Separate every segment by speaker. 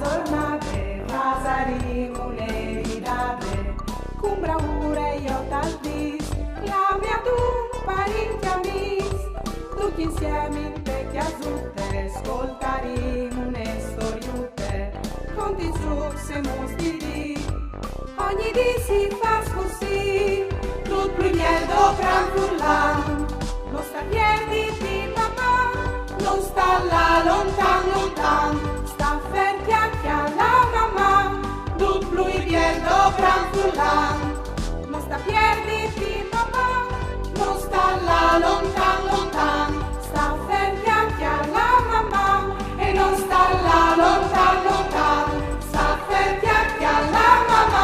Speaker 1: tornate, Vasarimo le ridate, cum braure io tal dis, la mia tu parenti amis, tutti insieme in vecchia zutte, ascoltarimo une storiute, conti su se mostiri, ogni di si fa così, tut primier do franfurlan, non sta piedi di papà, non sta là lontan lontan, sta fer chiacchia la mamma, tut primier do franfurlan, non sta piedi di papà, non sta là lontan lontan, sta fer chiacchia la mamma, e non sta là lontan lontan, sta fer chiacchia la mamma.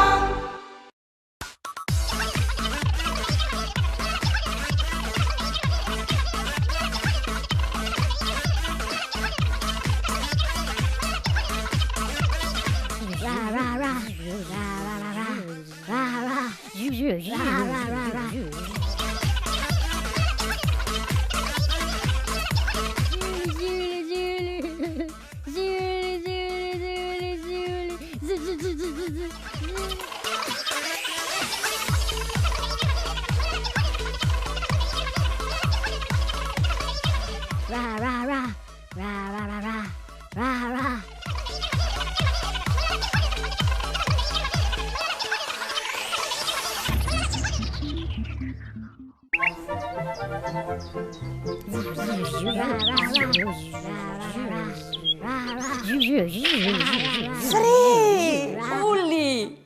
Speaker 2: Free! Uli!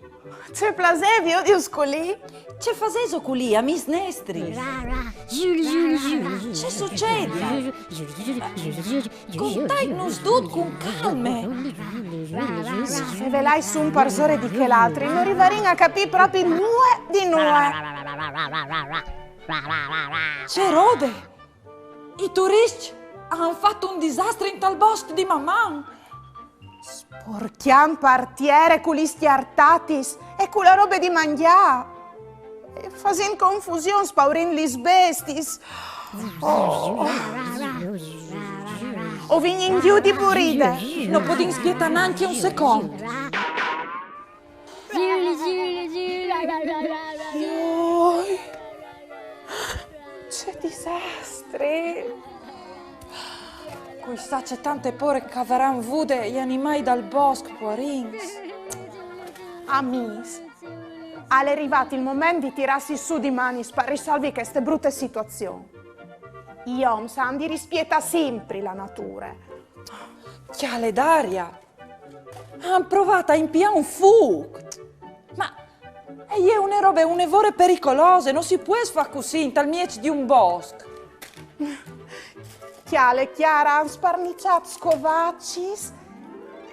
Speaker 2: Ce plazevi io scoli?
Speaker 3: Ce fazezo culi a mis nestri? Ce succede? Contai nus dut con calme.
Speaker 2: Se ve l'hai su un parsore di che l'altri, non rivarin a capì proprio nue di nue.
Speaker 3: Ce rode! I turisti hanno fatto un disastro in tal bosco di mamma.
Speaker 2: Sporchiam partiere con gli stiartatis e con la roba di mangià. E fasin confusione spaurin gli bestis. O vigni in giù di buride.
Speaker 3: Non potin spietare neanche un secondo.
Speaker 2: Oi, c'è disastri.
Speaker 3: Questa c'è tante pore che caveran vude gli animali dal bosco, poarins.
Speaker 2: Amis, è arrivato il momento di tirarsi su di mani per risolvere queste brutte situazioni. Gli uomini sanno di rispiettare sempre la natura.
Speaker 3: Chiale d'aria! Han provato a impiare un fuoco! Ma è una roba, une vore pericolose, non si può fare così in tal miec di un bosco.
Speaker 2: Chiale chiara han sparniciat scovacis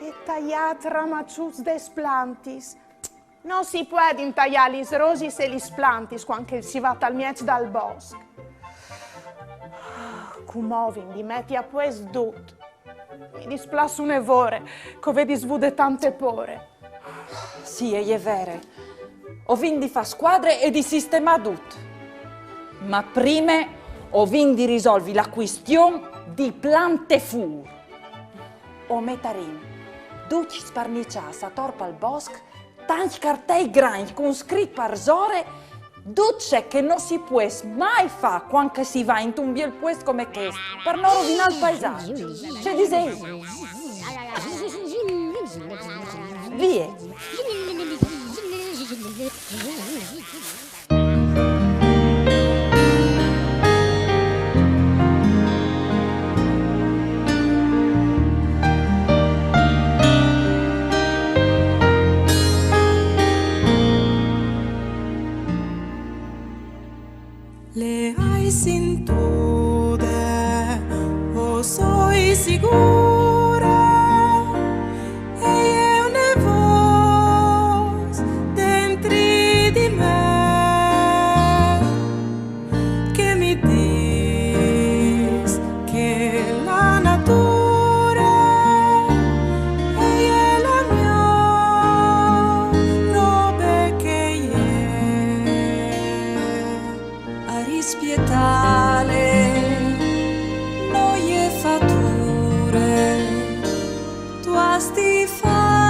Speaker 2: e tagliat ramaciuts des plantis. Non si può intagliare gli rosis e gli plantis quando si va tal miec dal bosco. Cumovin di metti a pues dut. Mi displasso un evore, co vedi svude tante pore.
Speaker 3: Sì, è vero. Ho vinto di fare squadre e di sistemare tutto. Ma prima ho vinto di risolvere la questione di plante fur. O metarin, duci sparnicias a torpa al bosco, tanti cartei grandi con scritto arzore, duce che non si può mai fare quando si va in un bel puesto come questo, per non rovinare il paesaggio. C'è disegno. Via.
Speaker 1: Le hai sentute, o soy sicura, e è una voce dentro di me che mi dice che la natura è la mia, no perché a rispietare noi e fature tu asti fa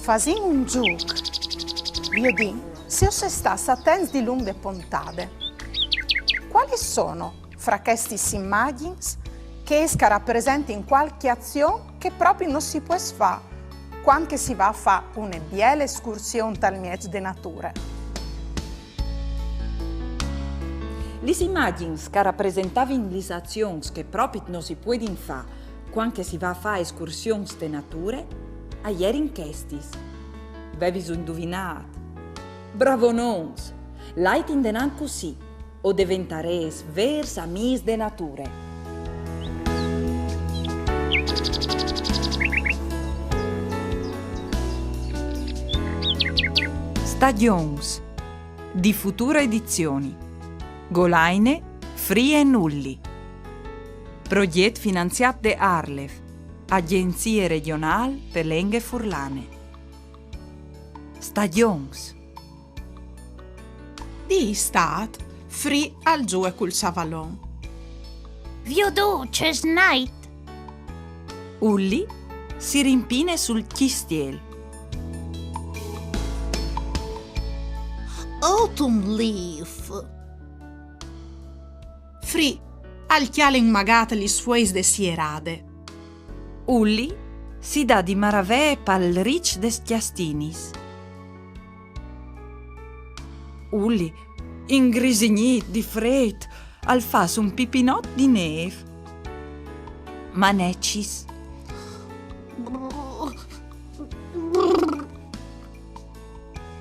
Speaker 2: Fasin un giuc. Io dico, se se sta attenti di lunghe puntate, quali sono fra questi immagini che esca rappresenti in qualche azione che proprio non si può fare quando si va a fare una bella escursione tal miec de natura?
Speaker 3: Le immagini che rappresentavano le azioni che proprio non si può fare quando si va a fare escursioni de nature, a ieri in questis. Avevi indovinato. Bravo nons! L'hai intendenan così, o diventares vers amis de nature. Stagions di Futura Edizioni. Golaine, Free e Nulli. Progetto finanziato da Arlef, Agenzie Regionali per Lenghe Furlane. Stagions.
Speaker 2: Di stat, Free al giù e col savalon.
Speaker 4: Viodo, c'è night.
Speaker 3: Ulli si rimpine sul chistiel.
Speaker 2: Autumn leaf. Free al chiale immagate gli suoi desierade.
Speaker 3: Ulli si dà di maravè pal ricci des chiastinis. Ulli, ingrisignit di fred, al fas un pipinot di neve. Manecis.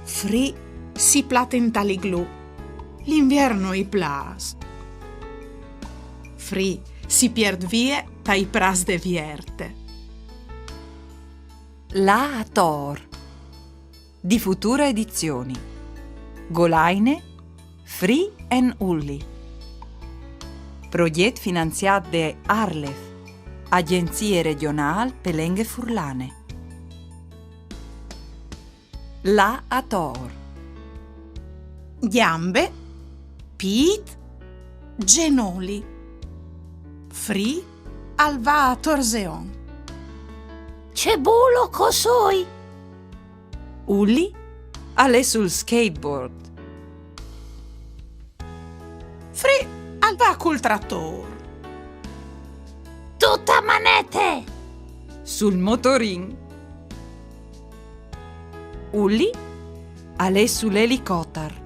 Speaker 2: Free si platenta li glu. L'inverno i plas. Free si pierd vie tai pras de vierte.
Speaker 3: La Tor di Futura Edizioni. Golaine, Free and Ulli. Progetto finanziato da Arlef, Agenzie Regionali per Lenghe Furlane. La Tor.
Speaker 2: Gambe, pit, genoli. Free al va a torseon.
Speaker 4: C'è bulo cosoi.
Speaker 3: Ulli alle sul skateboard.
Speaker 2: Free al va col trattor.
Speaker 4: Tutta manete.
Speaker 3: Sul motorin. Ulli alle sull'elicotter.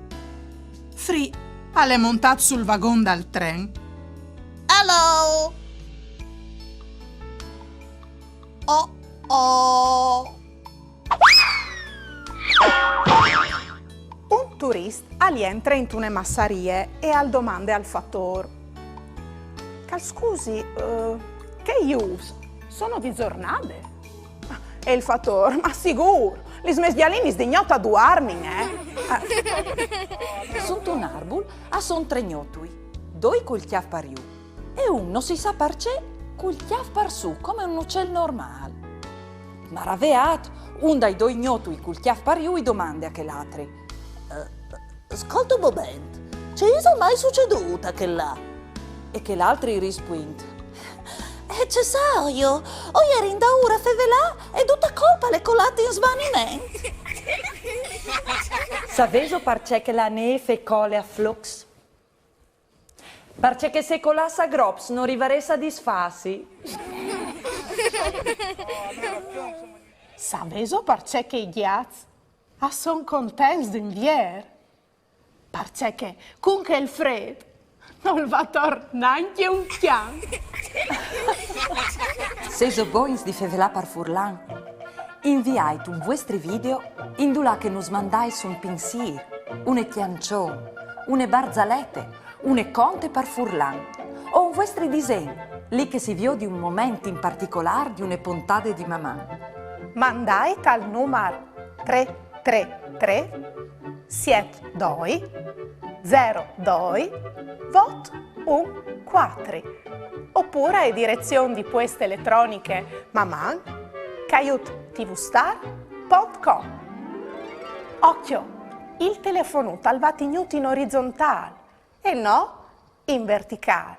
Speaker 2: Free alle montat sul vagon dal tren. Hello! Oh oh! Un turista entra in une massarie e al domande al fattore. Cal scusi, che ius? Sono di giornate? E il fattore, ma sicuro, li smesdialini sdignota du armin,
Speaker 3: Sunt un arbul a son tregnotui, doi col chiaf pariu e un non si sa perché col chiaf par su come un uccello normale. Maraveat, un dai due ignotui col chiaf pariu i domande a che l'altri.
Speaker 5: Ascolta un momento, c'è mai succeduta che là?
Speaker 3: E che l'altri rispuint.
Speaker 5: C'è sa io, o ieri in da ora fevelà e tutta colpa le colate in svanimento.
Speaker 3: Saveso perché che la neve cole a flux? Perché che se colassa grops non rivaressa disfassi?
Speaker 2: Saveso perché che i ghiazzi son contents d'invier? Perché con che il freddo non va tornare un chian.
Speaker 3: Seso boins di fevelà par furlan. Inviait un vostri video indulà che nos mandais un pensier, une tiancion, une barzalette, une conte par furlan o un vostri disegni, lì che si vio di un momento in particolare di une puntate di mamma.
Speaker 2: Mandai al numero 333 72 02 vot 14 oppure a direzione di poste elettroniche maman caiutvstar.com. Occhio, il telefono al va tenuto in orizzontale e no in verticale.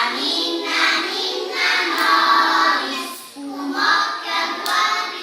Speaker 6: Aminna, minna, noris, umocca, guani.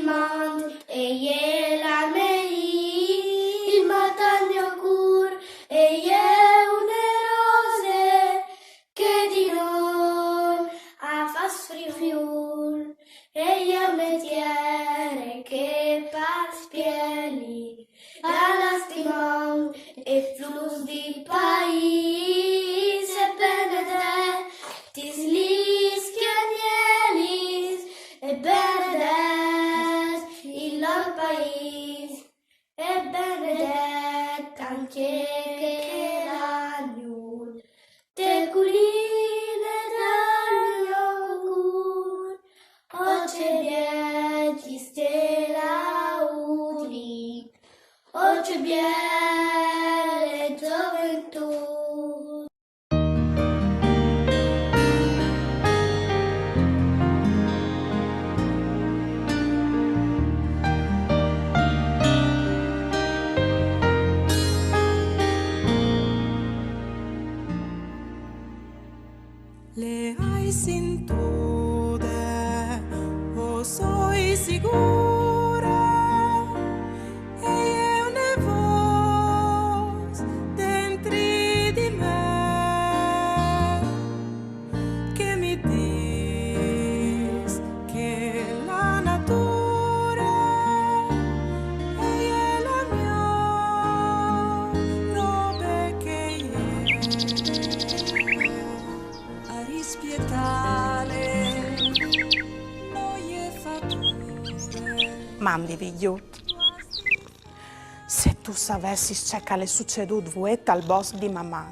Speaker 6: mand e je la mei il matagno cur e je une rose che di noi a fas friul e je metiere che pas pieli la lastimon e flus di paese benedettis lis chianielis e benedet il lor país e benedet anche che l'agnul te culine d'aglio cur oce bieti stella udri oce biele gioventù.
Speaker 1: Le hai sin tude, o soy sicura, e è una voz dentri di me che mi dice che la natura è la mia robe che a rispietale noie fatture.
Speaker 2: Mandi vigliut. Se tu savessi c'è che le succedut vuet al bosco di mamma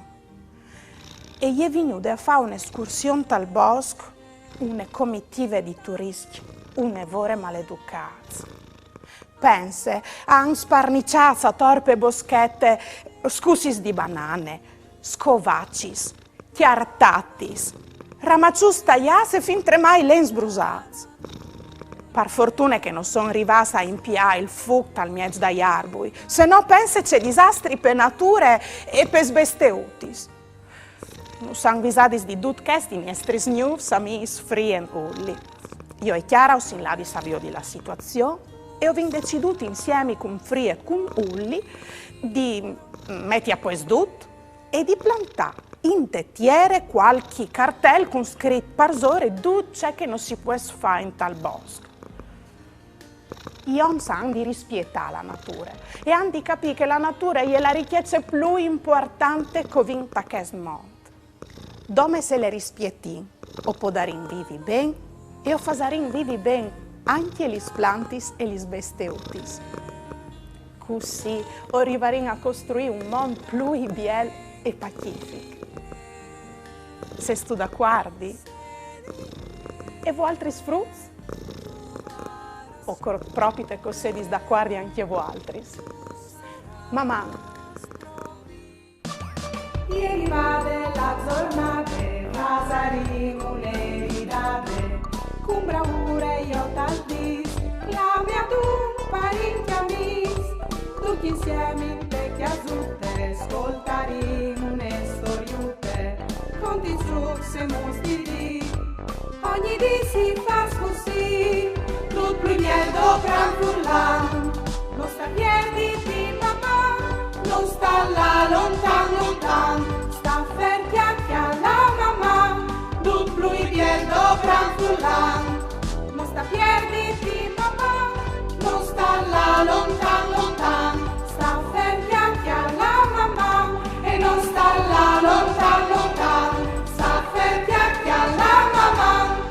Speaker 2: e gli è venuto a fare un'escursione al bosco, une comitive di turisti, une vore maleducate. Pense a un sparniciazza torpe boschette, scusis di banane, scovaccis, chiartatis, ramacius taglias e fin tremai lens brusats. Per fortuna che non sono arrivata a impiare il fuoco al mezzo dagli arbui, se no pensa c'è disastri per nature e per sbesteutis. Non sono visati di tutti questi nostri snuffs, amis, free e ulli. Io e Chiara ho sin là di savio di la situazione e ho deciduto insieme con free e con ulli di mettere a posto e di plantare in tettiere qualche cartello con scritto parsore tutto ciò che non si può fare in tal bosco. Io sanno di rispettare la natura e hanno di capire che la natura è la ricchezza più importante che vinta che è mondo. Dove se le rispetti, o può dare in vivi ben e o fare in vivi ben anche gli plantis e gli besteutis. Così arriveremo a costruire un mondo più bello e pacifico. Se tu d'accordo? E voi altri sfrutti? O proprio te così d'accordo anche voi altri? Mamma.
Speaker 1: Ieri va della giornata, Vasarino le ridate, con bravura io t'aldis, la mia tu parenti amis, tutti insieme in te chiasutte, ascoltaremo une storiute, conti su se mostri, ogni dì si fa così, tutto più miedo gran furlan, non sta piedi di mamma, non sta là lontan, sta ferti anche alla mamma, tutto più miedo gran furlan, non sta piedi di mamma, non sta là lontan, sta ferti anche alla mamma, e non sta là lontan, sta ferti anche alla mamma.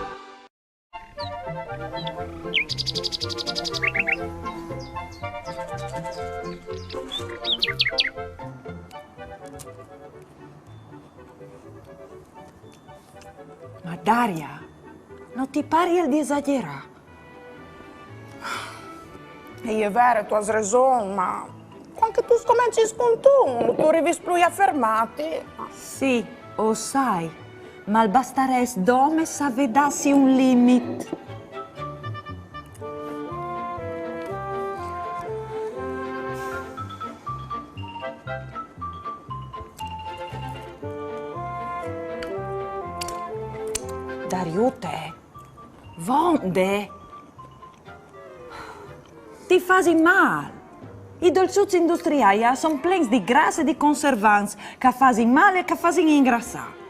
Speaker 3: Ma Daria, non ti pare di esagerare?
Speaker 2: E è vero, tu hai ragione, ma quando tu cominci con tu arrivi più affermati.
Speaker 3: Sì, lo sai, ma bastare dome sa vedassi un limite. Dariute, vonde. ti fai male. I dolciuzi industriali sono pieni di grassi e di conservanti che fanno male e che fanno ingrassare.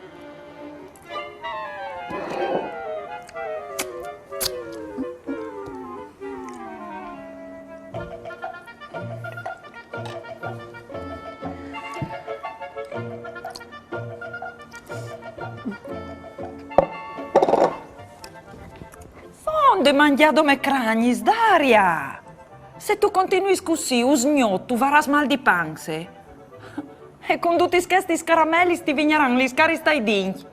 Speaker 3: Fonde mangiato me cragnis, Daria! Se tu continui così, tu varras mal di panze. E con tutti questi scaramelli ti vigneranno gli scari stai denti.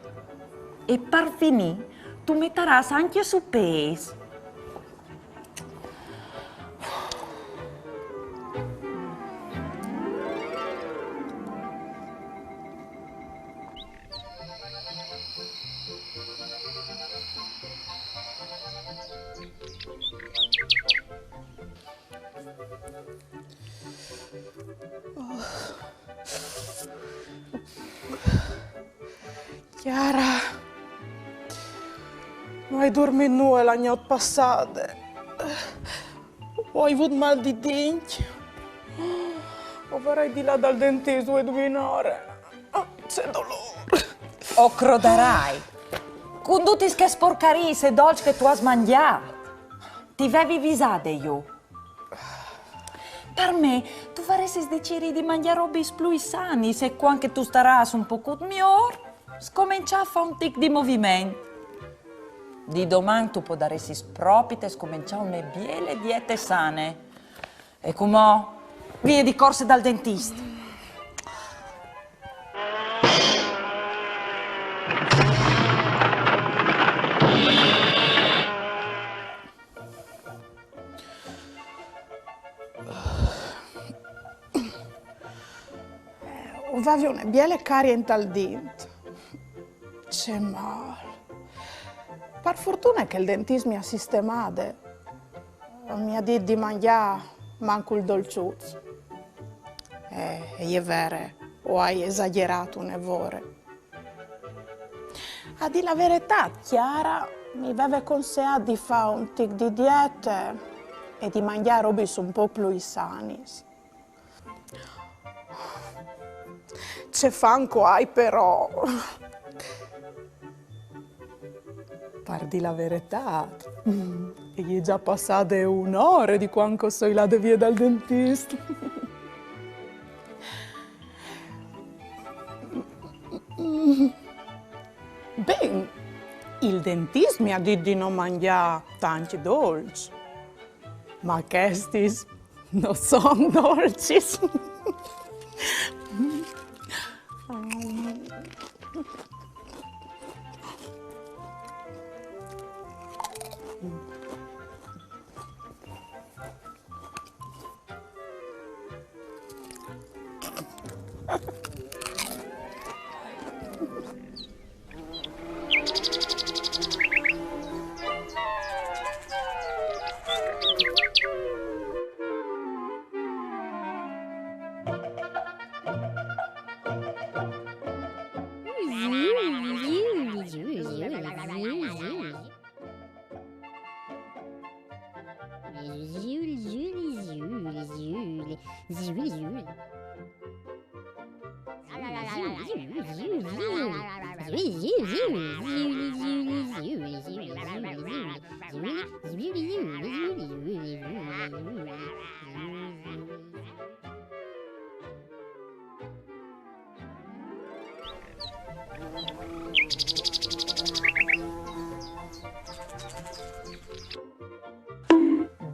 Speaker 3: E per finire, tu metteras anche su pes.
Speaker 2: Chiara, non hai dormito la notte passata. Hai avuto mal di denti? O vorrei di là dal dentista 2 ore. C'è dolore.
Speaker 3: O croderai. Con tutti che sporcarie e dolci che tu hai mangiato. Ti avevi visate io. Per me, tu faresti decidere di mangiare robe più sani se quando tu starai un po' migliore. Scominciare a fare un tic di movimento. Di domani tu potresti proprio scominciare una biele diete sane. E come vieni di corsa dal dentista.
Speaker 2: Avevi una biele carie in tal dente. C'è male. Per fortuna che il dentista mi ha sistemato. Mi ha detto di mangiare manco il dolciuzzo. È vero, o hai esagerato un'evore. A dire la verità, Chiara mi aveva consigliato di fare un tic di dieta e di mangiare robe un po' più sani. C'è fanco hai però. Per dire la verità, e gli è già passate 1 ora di quando sono là via dal dentista. Beh, il dentista mi ha detto di non mangiare tanti dolci, ma questi non sono dolci.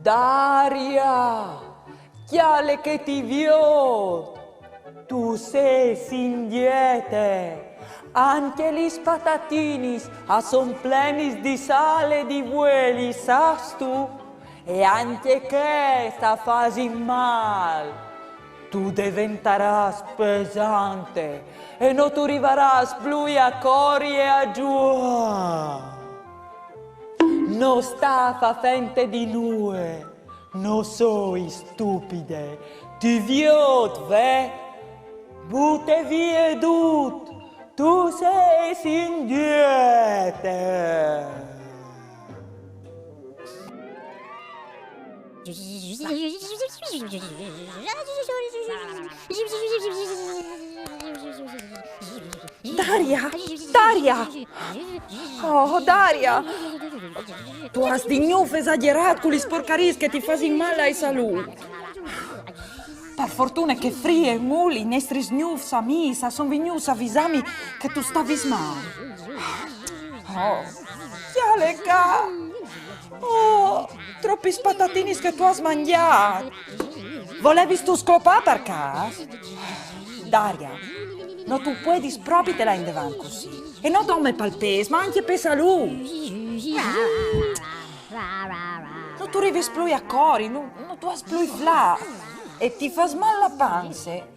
Speaker 3: Daria, chiale che ti vio, tu sei sindiete, anche gli patatini son pleni di sale e di vueli, sas tu, e anche che sta fasi mal. Tu diventerai pesante e non tu arriverai più a cori e a giù. Non sta facendo di noi, non sono stupide, ti viot, ve, butte via tutto, tu sei sindiete. Daria! Daria! Oh, Daria! Tu has di nuovo esagerato con le sporcaries che ti fanno male alla salute. Per fortuna che Frie e Muli, i nostri snuffs amici, sono venuti a avvisarmi che tu stavi male. Oh, Chialeca! Oh, troppi spatatini che tu hai mangiato. Volevi tu scopare per caso? Daria, non tu puoi proprio te la in davanti così. E non come per il peso, ma anche per salute. Non tu arrivi più a cori, non tu hai più flà. E ti fa male la pancia.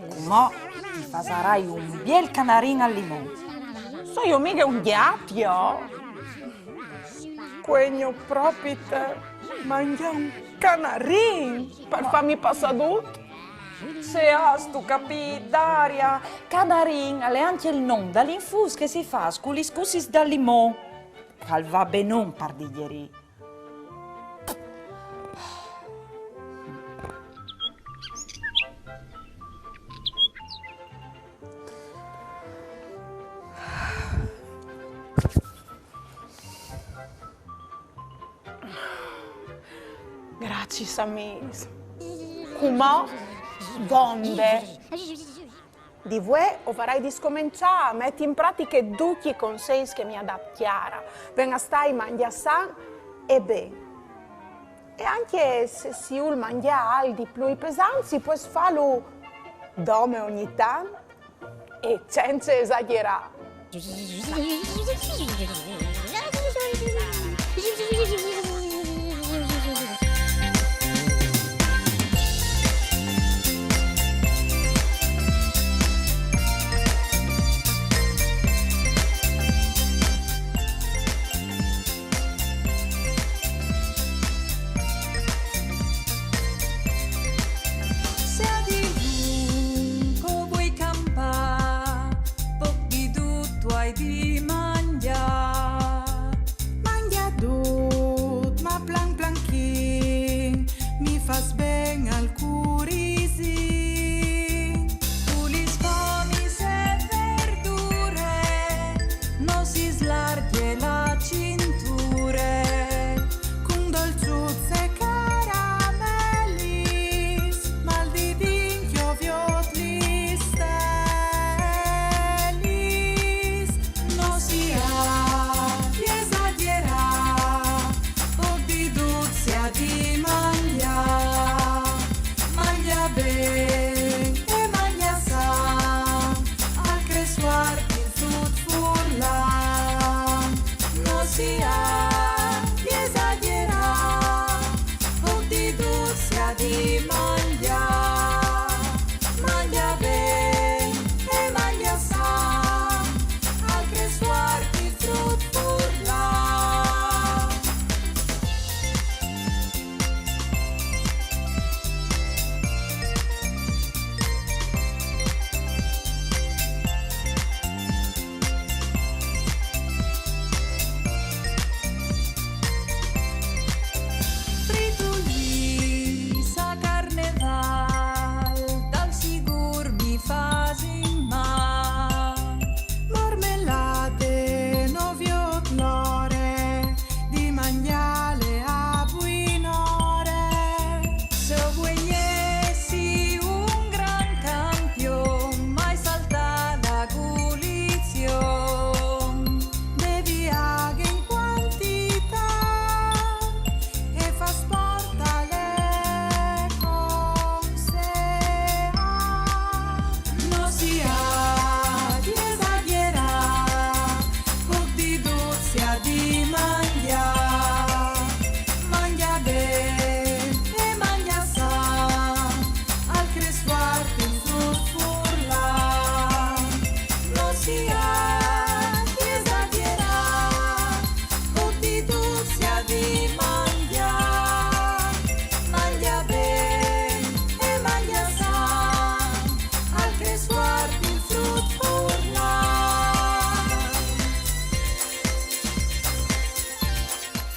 Speaker 3: Come ti farai un bel canarin al limone.
Speaker 2: So io mica un ghiaccio. Quegno proprio te mangia un canarin per farmi passare tutto.
Speaker 3: Se has tu capito, Daria, canarin è anche il nome dall'infus che si fa con gli scussi dal limone. Che va bene per digerire.
Speaker 2: Grazie, Samis. Come gonde. Di voi o farai di scominciare a mettere in pratica tutti i consigli che mi ha dato Chiara. Venga a stare mangiare sano e bene. E anche se si vuole mangiare di più pesanti, si può farlo dome ogni tanto e senza esagerare.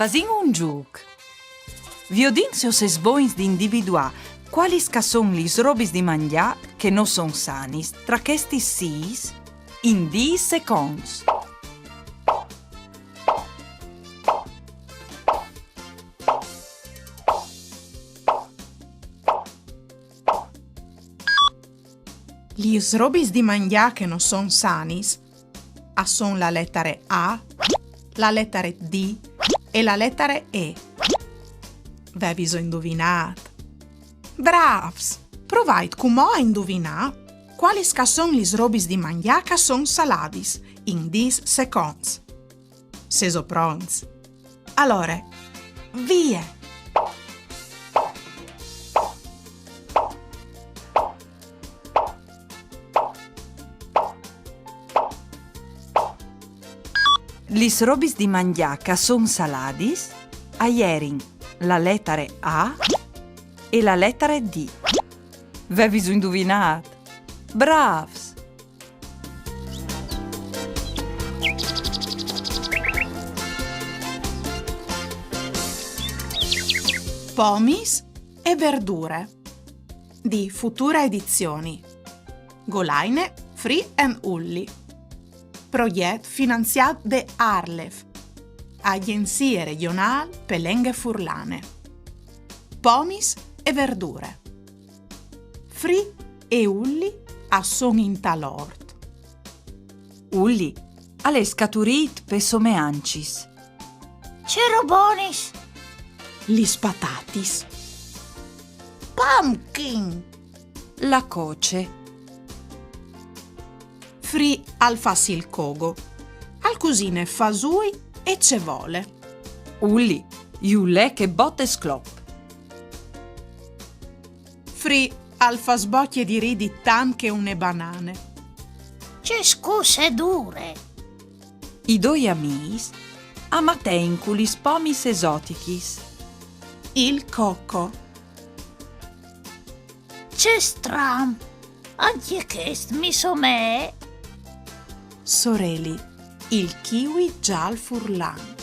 Speaker 3: Fasin un gioco. Viodin se os boins di individuare quali son lis robis di mangià che non son sanis tra questi sis in 10 secondi.
Speaker 2: Lis robis di mangià che non son sanis son la lettera A, la lettera D e la lettera E. Vevis indovinat. Bravs! Provait cum a indovinat qualis ca son lis robis di mangià ca son saladis in 10 seconds. Seso pronts. Allora, via!
Speaker 3: Lis robis di mangià ca son saladis aierin la lettera A e la lettera D. Vevis indovinat. Bravs!
Speaker 2: Pomis e verdure di Futura Edizioni. Golaine, Free and Ulli. Proiect finanziat de Arlef, Agenzie Regional Pelenghe Furlane. Pomis e verdure. Free e Ulli a son in talort.
Speaker 3: Ulli alle scaturit pe someancis.
Speaker 4: C'ero bonis.
Speaker 2: Lis patatis. Pumpkin.
Speaker 3: La coce.
Speaker 2: Free al fasil cogo. Al cusine fasui e cevole.
Speaker 3: Ulli, iulè che botte sclop.
Speaker 2: Free al fa sbocchie di ridi tan che une banane.
Speaker 4: C'è scuse dure.
Speaker 3: I doi amis amatein culis pomis esotichis.
Speaker 2: Il cocco.
Speaker 4: C'è stram. Anche chest mi somè.
Speaker 2: Soreli, il kiwi gial furlan.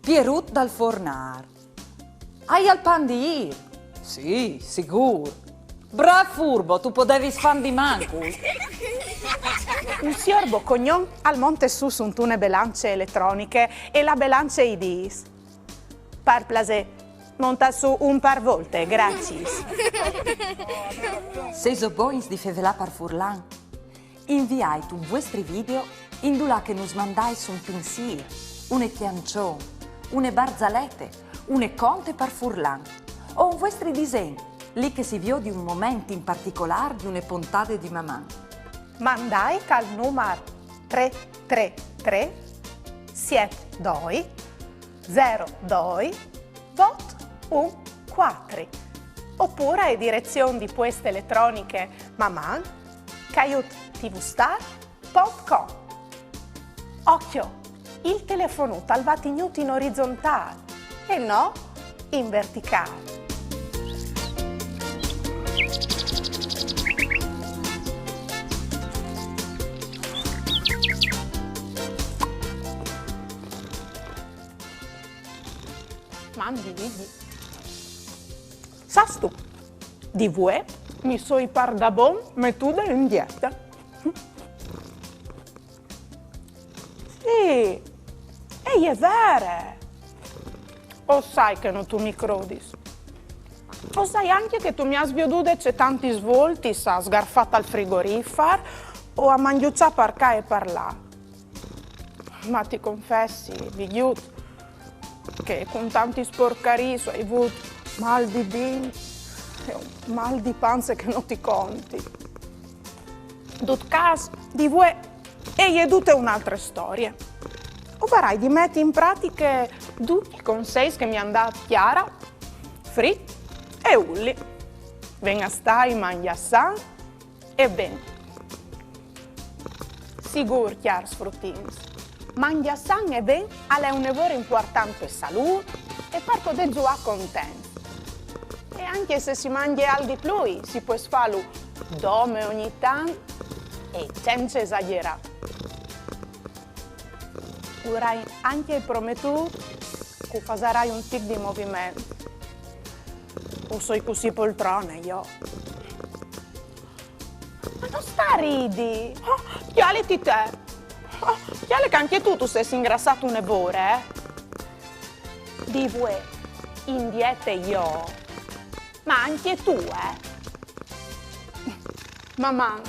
Speaker 3: Pierut dal fornar. Hai al pan di ir? Sì, sicur. Brav furbo, tu potevi fan di mancus.
Speaker 2: Un signor Boccognon al monte su sunt une belance elettroniche e la belance IDIS. Par plasè, monta su un par volte, grazie.
Speaker 3: Seso boins di fevelà par furlan. Inviai tu vostri video indulà che nus mandais un pinsir, une chiancion, une barzalette, une conte par furlan. O un vostri disegni, lì che si vio di un momento in particolare di une puntate di mamma.
Speaker 2: Mandai al numero 333 72 02 vot 14 oppure a direzione di poste elettroniche maman caiut.tvstar.com. Occhio, il telefono va tenuto in orizzontale e no in verticale. Mandi, vedi. Sas tu, di voi mi soi par da bon mettuda in dieta. Sì, ehi è vero. O sai che non tu mi crodis. O sai anche che tu mi hai sviuduto c'è tanti svolti, sa sgarfata al frigorifero o a mangiuccia par ca e par là. Ma ti confessi, vigliut, che con tanti sporcari hai avuto mal di dini e un mal di panze che non ti conti. Dut caso, di voi e tutte un'altra storia. O farai di mettere in pratica tutti i consigli che mi hanno dato Chiara, Free e Ulli. Venga stai, mangia san e ben. Sigur, Chiara sfruttins. Mangia san e ben è un lavoro importante salute e per poter giocare contento. E anche se si mangia al di più, si può farlo dome ogni tanto e senza esagerare. Avrai anche promesso che farai un tic di movimento. O sei così poltrone io. Ma non sta a ridi. Chialiti te. Chiale che anche tu sei ingrassato un evore, Di voi, in dieta io. Ma anche tu, Mamma.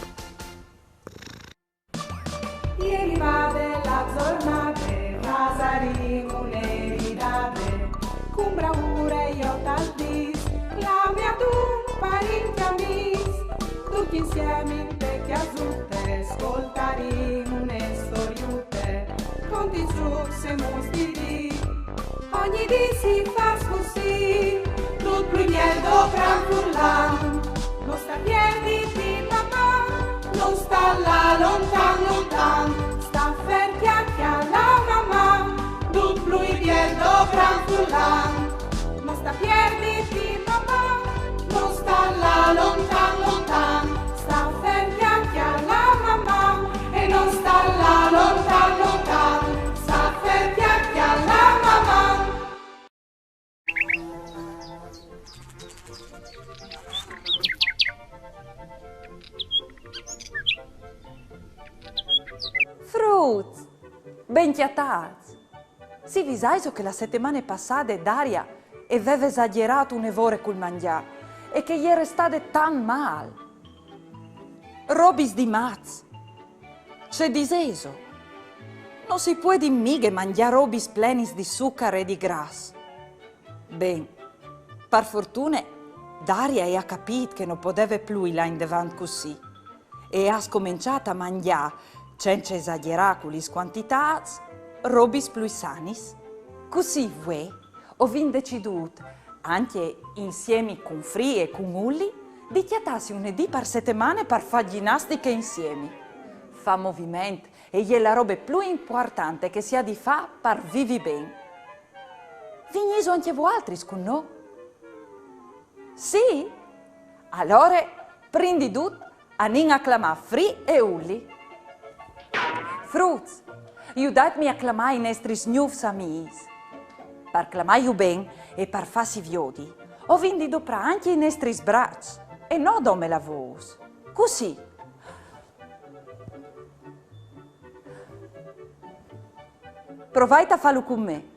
Speaker 1: Ieri va della giornate, Vasarino le ridate, con bravura io t'aldis, la mia tu parenti amis, tutti insieme in te chiasutte, ascoltaremo une storiute, conti su se mostri, ogni dì si fa così, tutto il miedo franfullan, non sta piedi di mamma, non sta là lontan lontan, sta ferti anche alla mamma, duplo i miedo franfullan, non sta piedi di mamma, non sta là lontan lontan, sta ferti anche alla mamma, e non sta là lontan lontan, sta ferti anche alla mamma.
Speaker 3: Fruits, ben chiattats. Si visaiso che la settimana passata Daria aveva esagerato un evore col mangiare e che gli era stato tan mal. Robis di maz. C'è diseso. Non si può di mica mangiare robis plenis di zucchero e di grasso. Ben, per fortuna Daria ha capito che non poteva più là in davanti così e ha scominciato a mangiare senza esagerare con le quantità, robis più sanis. Così voi ho deciso, anche insieme con Fri e con Ulli, di chiatarsi un dì per settimana per fare ginnastica insieme. Fa movimento e è la roba più importante che si ha di fare per vivere bene. Vigniso anche voi altri con noi? Sì? Allora, prendi tutto, anin a clamare Fri e Ulli. Fruits, aiutatemi a clamare i nostri nuovi amici. Per clamare bene e per farsi viodi, ho vinto doprà anche i nostri bracci e non come la voce. Così. Provate a farlo con me.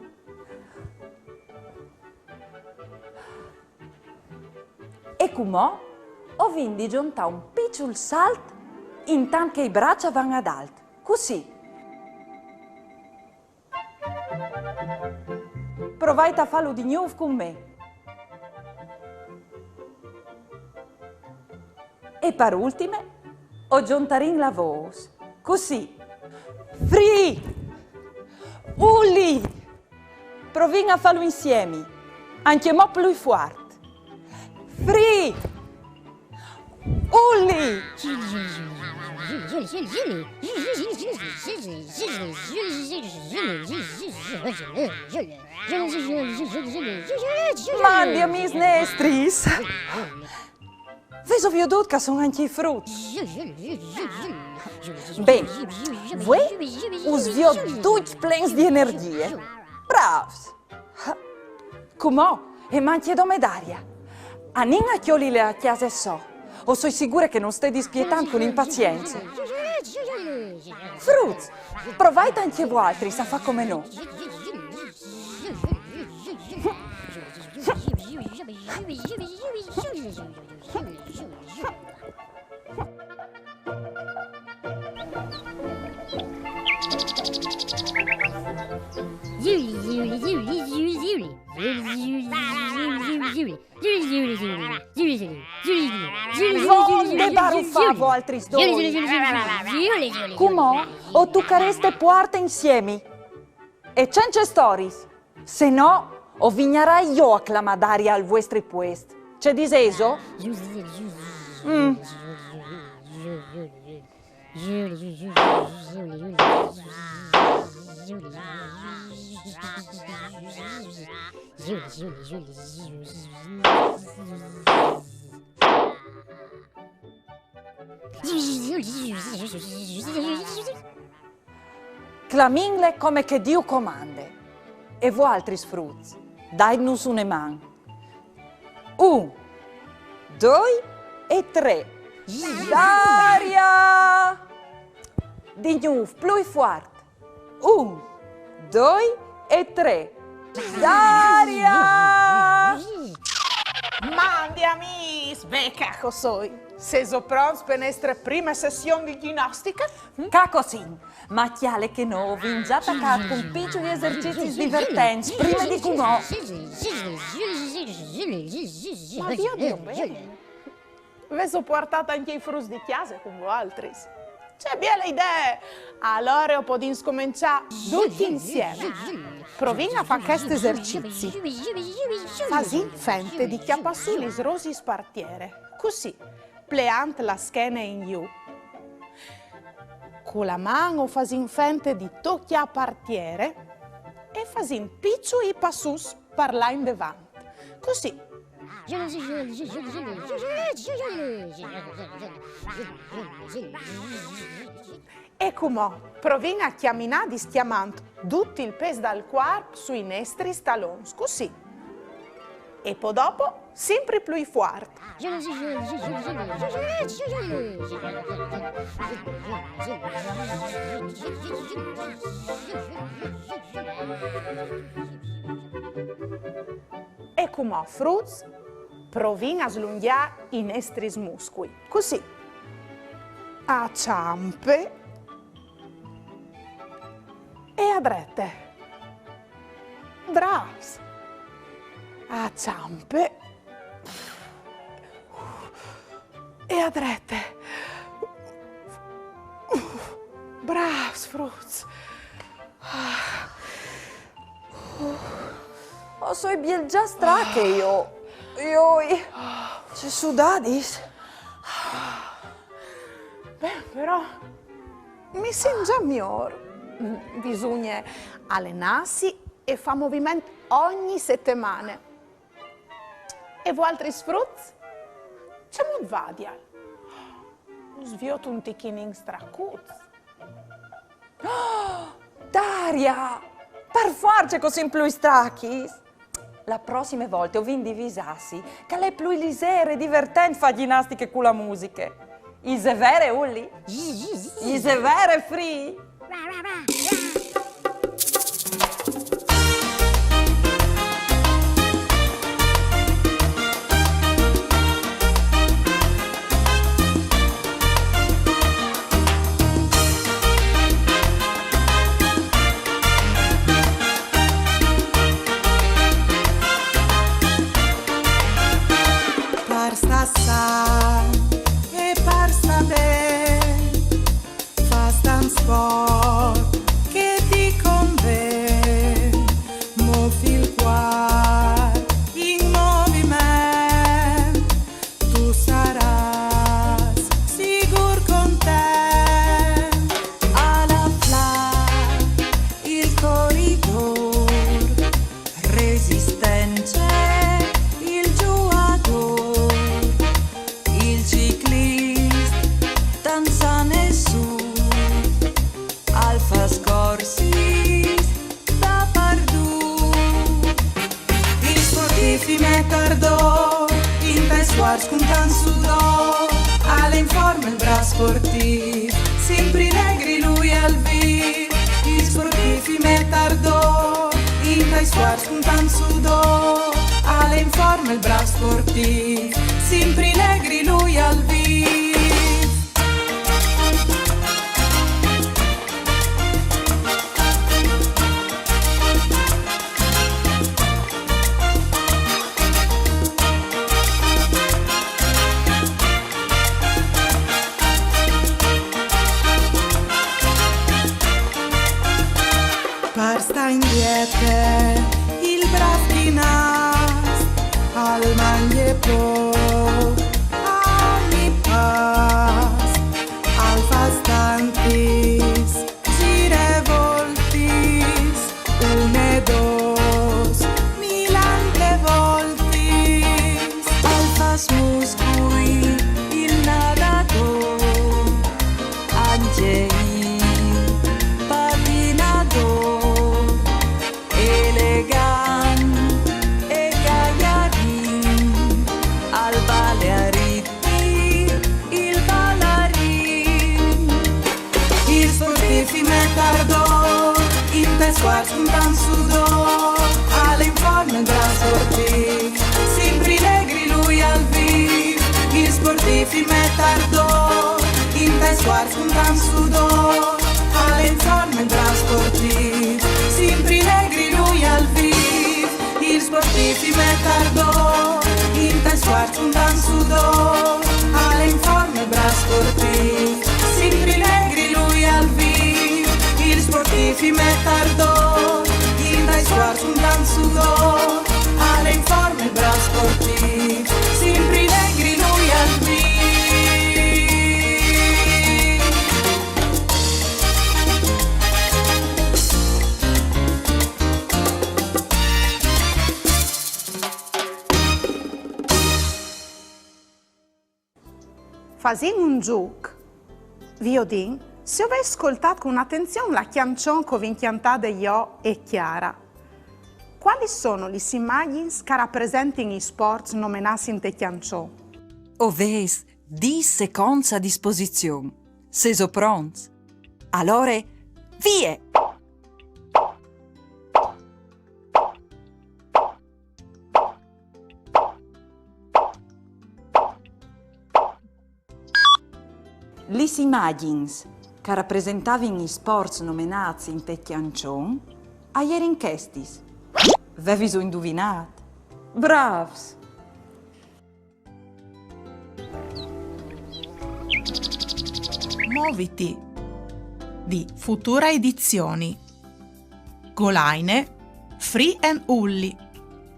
Speaker 3: E come ho vinto di giuntare un piccolo salto intanto che i braccia vanno ad alto. Così. Provate a farlo di nuovo con me. E per ultime, ho giuntato in la voce. Così. Fri! Ulli! Provate a farlo insieme. Anche mo' più forte. Fri! Ulli! Mandi a mis nestris! Veso vedut che sono anche i frutti. Bene, voi us vio tutti plens di energie. Bravs! Come? E manchi domedaria. Anin a chioli le chiase so. O sono sicura che non stai dispietando con impazienza. Fruits, provate anche voi altri a fare come noi. Vonde baruffavo altri sdoli. Come? O tu careste porte insieme. E c'è stories. Se no, o vignerai io a clamadaria al vostri puest. C'è diseso? clamingle come che Dio comande. E voi altri sfrutti, dai-nos una mano. 1, 2 e 3. Daria! Di nuovo, più forte. 1, 2 e 3. Daria!
Speaker 2: Mandi amici, becca così. Sei pronti per la nostra prima sessione di ginnastica?
Speaker 3: Cacosin, ma chiale che no, vi già attaccato con piccoli esercizi divertenti prima di cumò.
Speaker 2: Ma Dio bene. Vi sono portata anche i frutti di chiesa con voi altri. C'è bella idea! Allora possiamo cominciare tutti insieme. Proviamo a fare questi esercizi. Fasi fente di chiappa su le rosi spartiere. Così, pleante la schiena in giù. Con la mano fasi fente di tocchia a partiere e fasi piccoli passus per là in davanti. Così. E come proviamo a camminare schiamando tutto il peso dal corpo sui nostri stalloni, così. E poi dopo sempre più forte. E come frutti, proviamo a slungare i nostri muscoli, così. A ciampe e a drette. Bravs. A ciampe e a drette. Bravs, fruits.
Speaker 3: Oh, sono bien già strache io. C'è sudadis.
Speaker 2: Beh, però mi sento già migliore. Bisogna allenarsi e fare movimento ogni settimana. E voi altri sfrutti? C'è molto vadia. Svioto un ticchino in stracuzzo.
Speaker 3: Daria, per forza così in più stacchi. La prossima volta ho vinto divisassi, che lei più lisere e divertente fa ginnastiche con la musica. Is vere, Ulli? Is vere, free?
Speaker 1: Parsta sa e parsta be, fa stan sport che ti conven, muovi il cuore in movimento, tu saras sicur content, alla fla il corridor resistente. Scontan sudor, alle in forma il bra sportivo, sempre negri lui al vir, i sportivi mettardor, in tai suar scontan sudor, alle in forma il bra sportivo, sempre negri lui al vir. Parsta indietro, il braschinas, al maglie po, ogni pas, al fastantis, gire voltis, une dos, milante voltis, al fas muscui, il nadador, angeli, patina. sguards un tant sudor, alle informe bra sportiv, sempre negri lui al viv, il sportivi me tardò, in te sguards un tant sudor, alle informe bra sportiv, sempre negri lui al viv, il sportivi me tardò, in te sguards un tant sudor, alle informe bra sportiv, sempre negri lui al viv.
Speaker 2: Fasin un gioco. Viodin, se ho ascoltato con attenzione la canzone che ho inchiantata io e Chiara. Quali sono le immagini che rappresentano i sport nominati in te canzone?
Speaker 3: Oves 10 secondi a disposizione. Seso pronti? Allora, via! Le immagini che rappresentavano i sport nominati in te canzone, ieri in questis. Avevi indovinato? Bravs!
Speaker 7: Muoviti di Futura Edizioni. Golaine, Free and Ulli,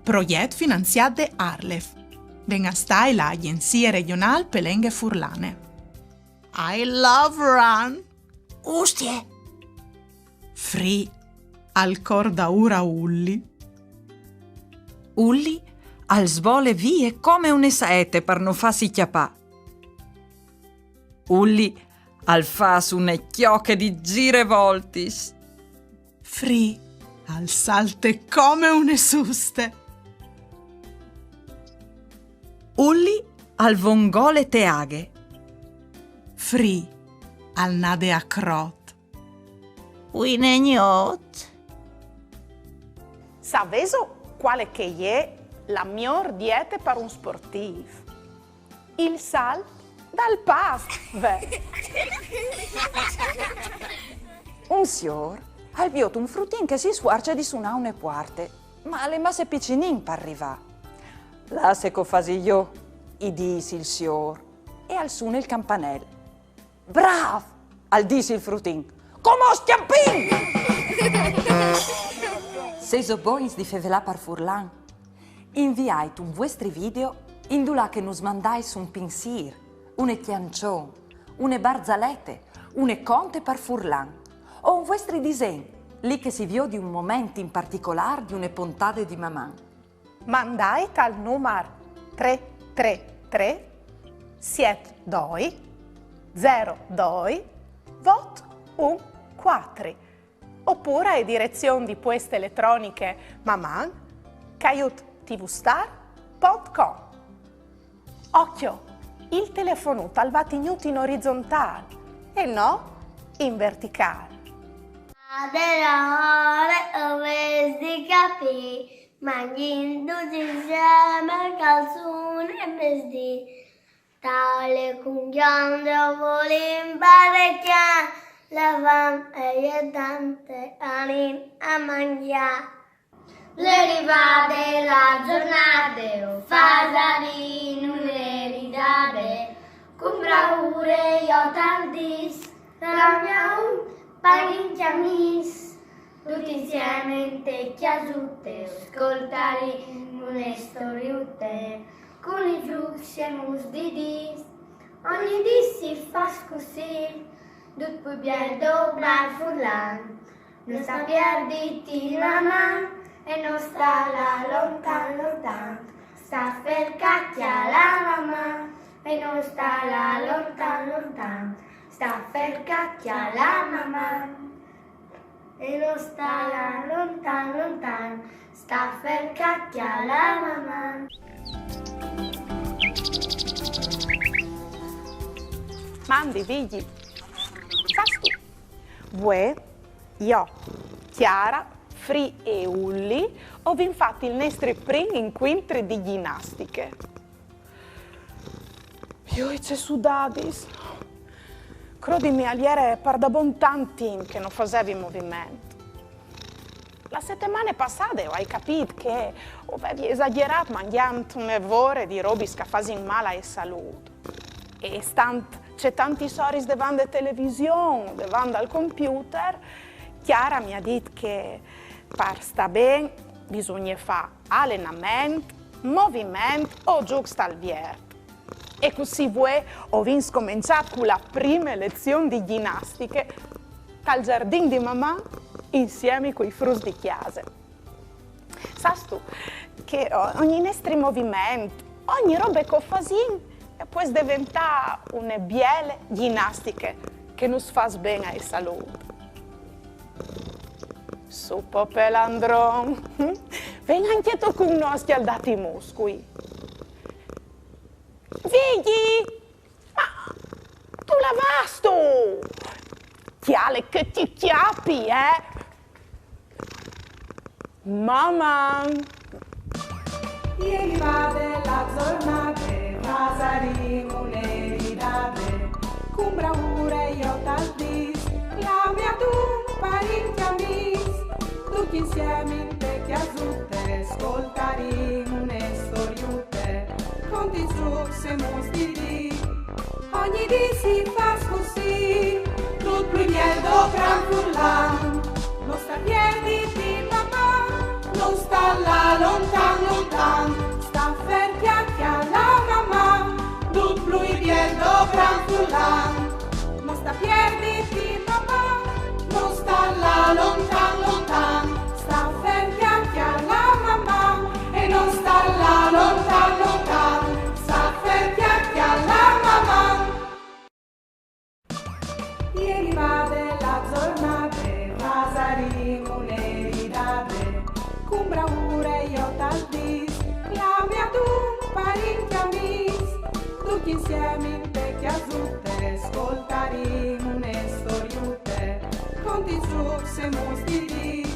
Speaker 7: progetto finanziato da Arlef. Benastai l'Agenzia Regionale Pelenghe Furlane. I love run.
Speaker 4: Ustie.
Speaker 7: Free, al corda ura Ulli.
Speaker 3: Ulli al svole vie come un saete per non farsi chiappà. Ulli al fa su une chiocche di girevoltis.
Speaker 7: Free, al salte come une suste.
Speaker 3: Ulli al vongole teaghe.
Speaker 7: Free, al nade a crot.
Speaker 4: Uinegnot.
Speaker 2: Saveso quale che è la miglior dieta per un sportivo? Il sal dal pasto.
Speaker 3: Un signor ha visto un fruttin che si sguarcia di su una parte, ma le masse piccinin per arrivare. La se co fasi io, i disi il signor, e al suono il campanello. Brav! Al disi il fruttin. Come schiappin! Seso boins di fevelà par furlan. Inviai un vostri video indulà che nos mandais un pensier, une chiancion, une barzalette, une conte par furlan, o un vostri disegni, lì che si vio di un momento in particolare di une puntate di mamma.
Speaker 2: Mandai al numero 333 72 02 vot 14 oppure a direzione di poste elettroniche maman@tvstar.com. Occhio, il telefono talvati tenuto in orizzontale e no in verticale.
Speaker 6: Adelore ovesti capì, mangiando tutti insieme calzone e vestiti. Tale cunghiando volim parecchia, la fam è tante anin a mangiare. Le rivade la giornata, o fasari non le ridade, con bravure io tardis, la mia parinchiamis, tutti insieme in te chiasute, ascoltare une storiute, con i flussi e mus di dis, ogni dis si fa così, tut poi bien doblar furlan, non sta perditi mamma, e non sta là lontan, sta per cacchia la mamma, e non sta là lontan, sta per cacchia la mamma, e non sta là lontan, sta per cacchia la mamma.
Speaker 2: Mandi, figli. Fas tu. Voi, io, Chiara, Free e Ulli ho infatti il nostro primo incontro di ginnastiche. Io c'è sudadis. Credimi, ieri per da buon tanti che non facevi movimento. La settimana passata hai capito che avevi esagerato mangiando un'evore di robe che fanno male alla salute. E c'è tanti storie davanti alla televisione, davanti al computer. Chiara mi ha detto che per stare bene bisogna fare allenamento, movimento o gioco stalviero. E così voi ho cominciato con la prima lezione di ginnastiche al giardino di mamma insieme con i frutti di chiesa. Sai tu che ogni nostro movimento, ogni roba che facciamo può diventare una bella ginnastica che ci fa bene alla salute. Su Popelandron, vieni anche tu con noi a scaldare i muscoli. Vedi? Ma tu lavasto! Chiale che ti chiappi, Mamma!
Speaker 1: Ieri va della giornata, pasaremo le ridate, con bravura io t'aldis, la mia tu parenti amis, tutti insieme in te chiasute, ascoltaremo le storiute, conti su se mostri, ogni dì si fa così, tutto più niente gran furlan, non sta piedi di mamma, non sta là lontan lontan, sta fer chiacchia la mamma, tutto più niente gran furlan, non sta piedi di mamma, non sta là lontan lontan, sta fer chiacchia la mamma, e non sta là lontan lontan, sta fer chiacchia la mamma. Ieri va della giornata, pasaremo le ridate, con bravura io t'aldis, la mia tu parenti amis, tutti insieme in te chiasute, ascoltaremo le storiute, conti su se mostri,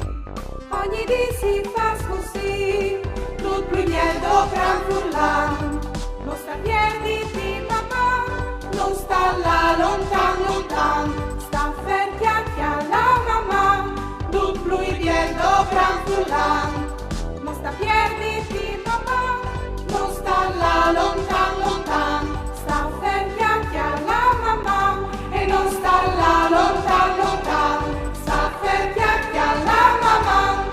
Speaker 1: ogni dì si fa così, tutto più niente gran furlan, non sta piedi di mamma, non sta là lontan lontan, sta fer chiacchia la mamma, tutto più niente gran furlan, non sta piedi di mamma, non sta là lontan lontan, sta fer chiacchia la mamma, e non sta là lontan lontan, sta fer chiacchia la mamma.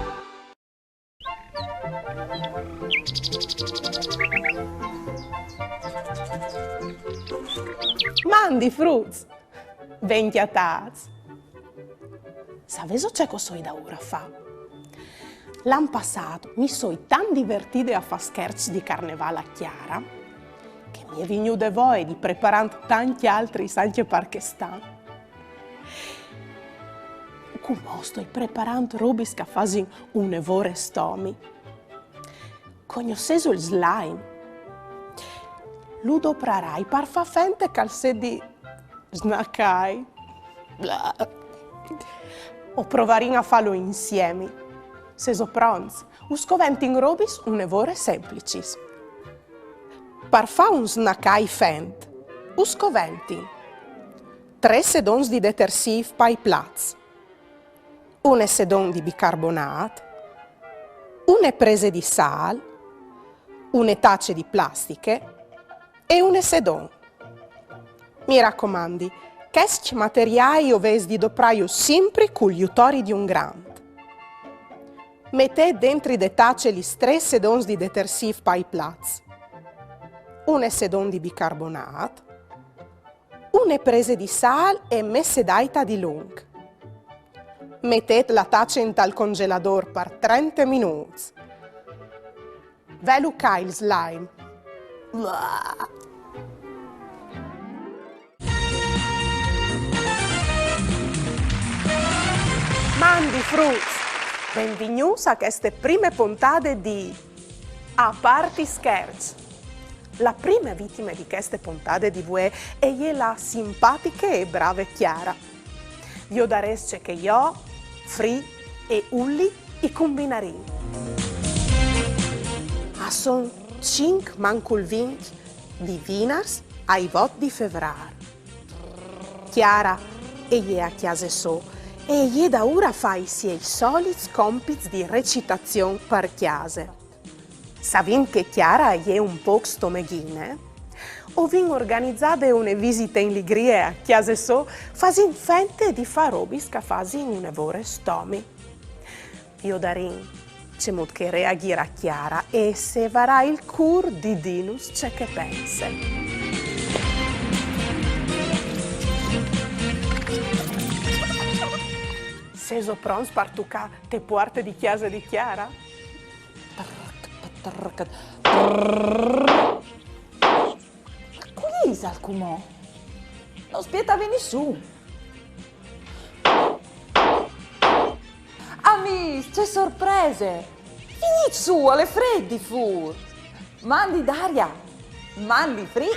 Speaker 2: Mandi fruits, venti a taz. Sapevo c'è cosa da ora fa? L'anno passato mi sono tan divertita a fare scherzi di carnevale a Chiara che mi è venuto voi di preparare tanti altri anche perché stanno. Come sto preparando robe che fanno un evore stomi. Conoscevo il slime. Lo doprarai per far fente calze di snaccai. O provarino a farlo insieme. Se so pronti, uscoventi in robis un evore semplicis. Per fare un snaccai fent, uscoventi 3 sedons di detersivo pai plats, 1 sedon di bicarbonato, 1 prese di sal, 1 tacce di plastiche e 1 sedon. Mi raccomandi, questi materiali ovesi di dopraio sempre con gli utori di un grande. Mettete dentro le tacce gli 3 sedons di detersivo pai plats, 1 sedon di bicarbonato, 1 prese di sal e messe d'aita di lung. Mettete la taccia in tal congelador per 30 minuti. Veluca il slime. Mandi fruits! Benvenuti a queste prime puntate di A Parti Scherzi. La prima vittima di queste puntate di voi è la simpatica e brava Chiara. Io dareste che io, Fri e Ulli i combinerin. Sono 5 mancul 20 di Wieners ai vot di febbraio. Chiara e è a chiesa so e gli da ora fa i suoi soliti compiti di recitazione per chiese. Savin che Chiara è un po' stomeghine? O vin organizzate una visita in Ligrie a chiesa so, fasin fente di far robis che fasin une vore stomi. Io darin, c'è mod che reagire a Chiara e se varrà il cur di Dinus c'è che pensa. Seso pronto per tucca te porte di chiesa di Chiara?
Speaker 3: Quisa al cumò. Non spietavi su. Amis, c'è sorprese. Finit su alle freddi fur. Mandi Daria, mandi Fri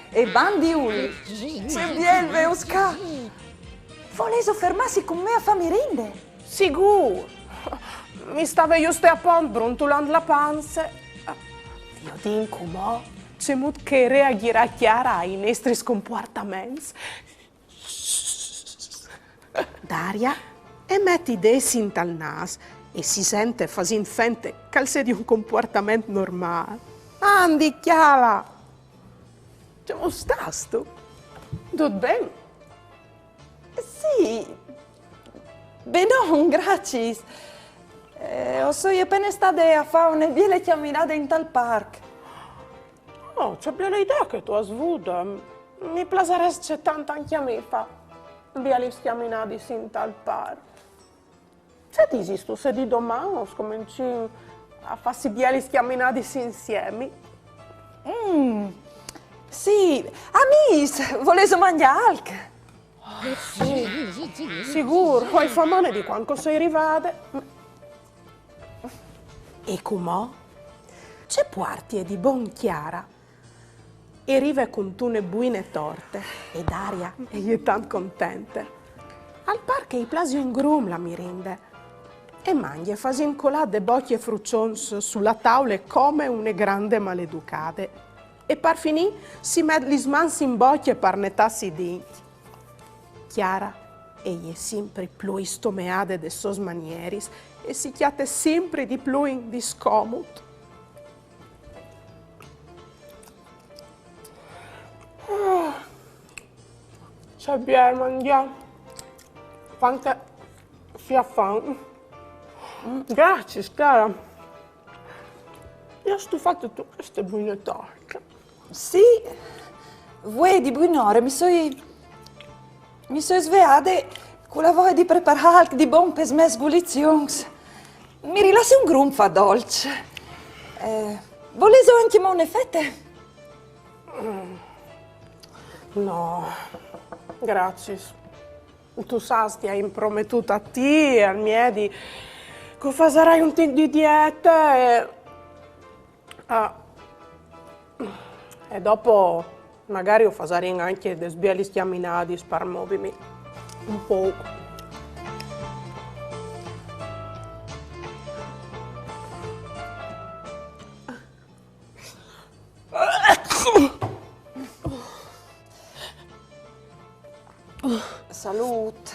Speaker 3: e bandi Uli. C'è bien veusca. Voleso fermarsi con me a fa merende.
Speaker 2: Sicuro. Mi stava giusto a pont brontolando la panza. Io dico, mo, c'è mod che reagire a Chiara ai nostri scomportamenti. Daria e metti dei sint al nas e si sente fasin fente calze di un comportamento normale. Andi, Chiara! Come stai tu? Tutto bene?
Speaker 3: Sì. Benon, grazie. Sono appena stata a fare una bella camminata in tal parco.
Speaker 2: Oh, c'è bella idea che tu hai avuto. Mi piacerebbe tanto anche a me fa belle camminate in tal parco. Se ti esisto, se di domani scominci a farsi belle camminate insieme.
Speaker 3: Sì, amis, volete mangiare alc?
Speaker 2: Sicuro, hai fame di quando sei arrivate. E come? C'è porti di buon Chiara. E arriva con tune buine torte. E Daria è tanto contenta. Al parco i plasi in grum la mirinde. E mangia fasin colate bocche fruccions sulla tavola come une grande maleducate. E per finì si met gli smansi in bocche per nettarsi i denti. Chiara è sempre più istomeade de sos manieris e si chiate sempre di più in discomodo. C'è bien mangiare. Quante fiaffan. Grazie, Chiara. Io ho stufato tu queste buone torte.
Speaker 3: Sì, voi di buon'ora mi sono svegliata con la voglia di preparare di buon per me sgulizioni. Mi rilassi un grumfa dolce. Volete anche una fette?
Speaker 2: No, grazie. Tu sai, ti hai impromettuto a te e al miei che farai un tic di dieta e dopo magari farei anche dei sbiali schiaminati per muovermi un po'.
Speaker 3: Salute.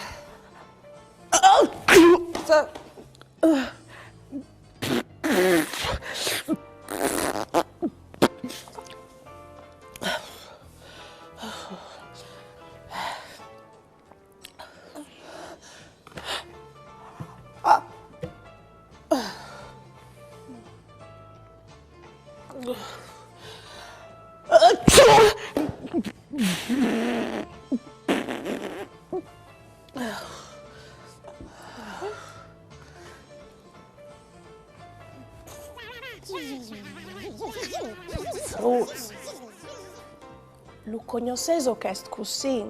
Speaker 2: Lo conoscevo che è così.